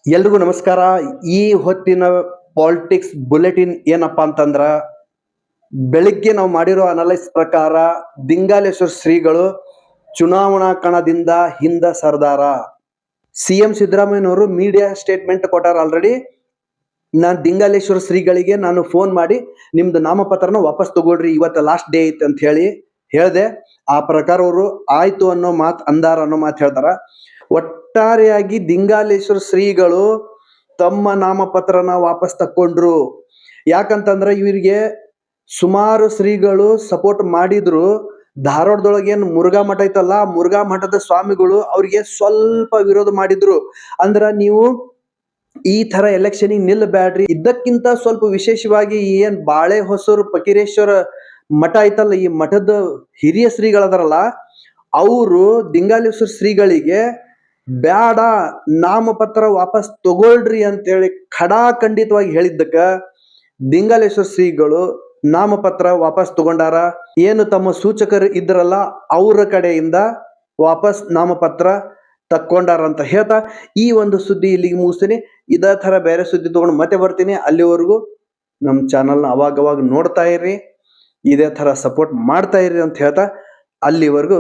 ಎಲ್ರಿಗೂ ನಮಸ್ಕಾರ. ಈ ಹೊತ್ತಿನ ಪಾಲಿಟಿಕ್ಸ್ ಬುಲೆಟಿನ್ ಏನಪ್ಪಾ ಅಂತಂದ್ರ, ಬೆಳಿಗ್ಗೆ ನಾವು ಮಾಡಿರೋ ಅನಲೈಸ್ ಪ್ರಕಾರ ದಿಂಗಾಲೇಶ್ವರ ಶ್ರೀಗಳು ಚುನಾವಣಾ ಕಣದಿಂದ ಹಿಂದ ಸರ್ದಾರ. ಸಿಎಂ ಸಿದ್ದರಾಮಯ್ಯನವರು ಮೀಡಿಯಾ ಸ್ಟೇಟ್ಮೆಂಟ್ ಕೊಟ್ಟಾರ ಆಲ್ರೆಡಿ. ನಾನು ದಿಂಗಾಲೇಶ್ವರ ಶ್ರೀಗಳಿಗೆ ನಾನು ಫೋನ್ ಮಾಡಿ ನಿಮ್ದು ನಾಮಪತ್ರನ ವಾಪಸ್ ತಗೊಳ್ರಿ, ಇವತ್ತು ಲಾಸ್ಟ್ ಡೇ ಐತೆ ಅಂತ ಹೇಳ್ದೆ. ಆ ಪ್ರಕಾರ ಅವರು ಆಯ್ತು ಅನ್ನೋ ಮಾತು ಅಂದಾರ ಅನ್ನೋ ಮಾತು ಹೇಳ್ತಾರ. ಒಟ್ಟಾರೆಯಾಗಿ ದಿಂಗಾಲೇಶ್ವರ ಶ್ರೀಗಳು ತಮ್ಮ ನಾಮಪತ್ರನ ವಾಪಸ್ ತಕ್ಕೊಂಡ್ರು. ಯಾಕಂತಂದ್ರೆ ಇವರಿಗೆ ಸುಮಾರು ಶ್ರೀಗಳು ಸಪೋರ್ಟ್ ಮಾಡಿದ್ರು. ಧಾರವಾಡದೊಳಗೇನು ಮುರುಘಾ ಮಠ ಐತಲ್ಲ, ಮುರುಘಾ ಮಠದ ಸ್ವಾಮಿಗಳು ಅವ್ರಿಗೆ ಸ್ವಲ್ಪ ವಿರೋಧ ಮಾಡಿದ್ರು. ಅಂದ್ರ ನೀವು ಈ ತರ ಎಲೆಕ್ಷನ್ ನಿಲ್ಲಬ್ಯಾಡ್ರಿ. ಇದಕ್ಕಿಂತ ಸ್ವಲ್ಪ ವಿಶೇಷವಾಗಿ ಏನ್ ಬಾಳೆ ಹೊಸೂರು ಫಕೀರೇಶ್ವರ ಮಠ ಐತಲ್ಲ, ಈ ಮಠದ ಹಿರಿಯ ಶ್ರೀಗಳದಾರಲ್ಲ, ಅವರು ದಿಂಗಾಲೇಶ್ವರ ಶ್ರೀಗಳಿಗೆ ಬ್ಯಾಡ, ನಾಮಪತ್ರ ವಾಪಸ್ ತಗೊಳ್ರಿ ಅಂತೇಳಿ ಖಡಾಖಂಡಿತವಾಗಿ ಹೇಳಿದ್ದಕ್ಕ ದಿಂಗಾಲೇಶ್ವರ ಶ್ರೀಗಳು ನಾಮಪತ್ರ ವಾಪಸ್ ತಗೊಂಡಾರ. ಏನು ತಮ್ಮ ಸೂಚಕರು ಇದ್ರಲ್ಲ ಅವರ ಕಡೆಯಿಂದ ವಾಪಸ್ ನಾಮಪತ್ರ ತಕ್ಕೊಂಡಾರ ಅಂತ ಹೇಳ್ತಾ ಈ ಒಂದು ಸುದ್ದಿ ಇಲ್ಲಿಗೆ ಮುಗಿಸ್ತೀನಿ. ಇದೇ ತರ ಬೇರೆ ಸುದ್ದಿ ತಗೊಂಡು ಮತ್ತೆ ಬರ್ತೀನಿ. ಅಲ್ಲಿವರೆಗೂ ನಮ್ಮ ಚಾನಲ್ನ ಅವಾಗವಾಗ ನೋಡ್ತಾ ಇರ್ರಿ, ಇದೇ ತರ ಸಪೋರ್ಟ್ ಮಾಡ್ತಾ ಇರ್ರಿ ಅಂತ ಹೇಳ್ತಾ ಅಲ್ಲಿವರೆಗೂ